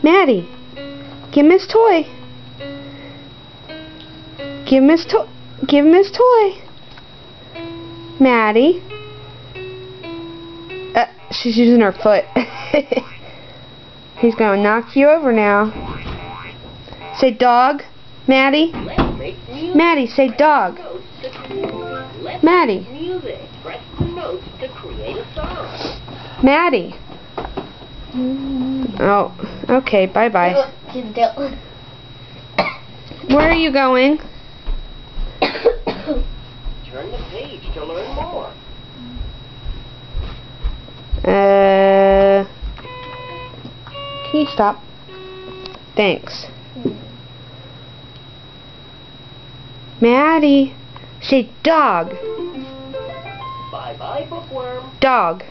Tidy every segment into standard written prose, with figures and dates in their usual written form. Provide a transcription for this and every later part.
Maddie, give him his toy. Give him his toy. Give him his toy. Maddie. She's using her foot. He's going to knock you over now. Say dog, Maddie. Maddie, say dog. Maddie. Maddie. Oh, okay, bye-bye. Where are you going? Turn the page to learn more. Can you stop? Thanks. Maddie, say dog. Bye-bye, bookworm. Dog.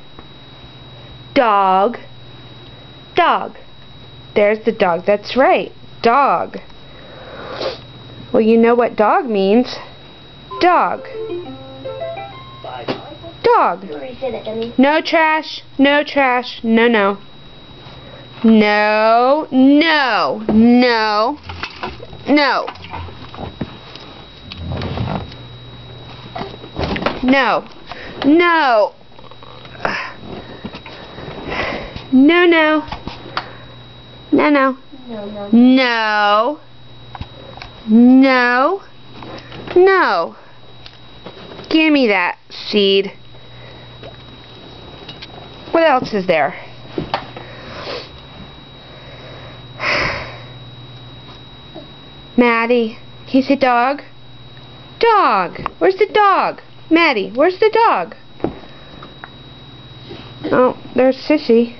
Dog. Dog. There's the dog. That's right. Dog. Well, you know what dog means. Dog. Bye-bye. Dog. No trash. No trash. No, no. No. No. No. No. No. No. No, no. No, no. No. No. No. Give me that seed. What else is there? Maddie, can you say dog? Dog. Where's the dog? Maddie, where's the dog? Oh, there's Sissy.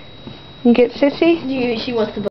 You get Sissy? She wants to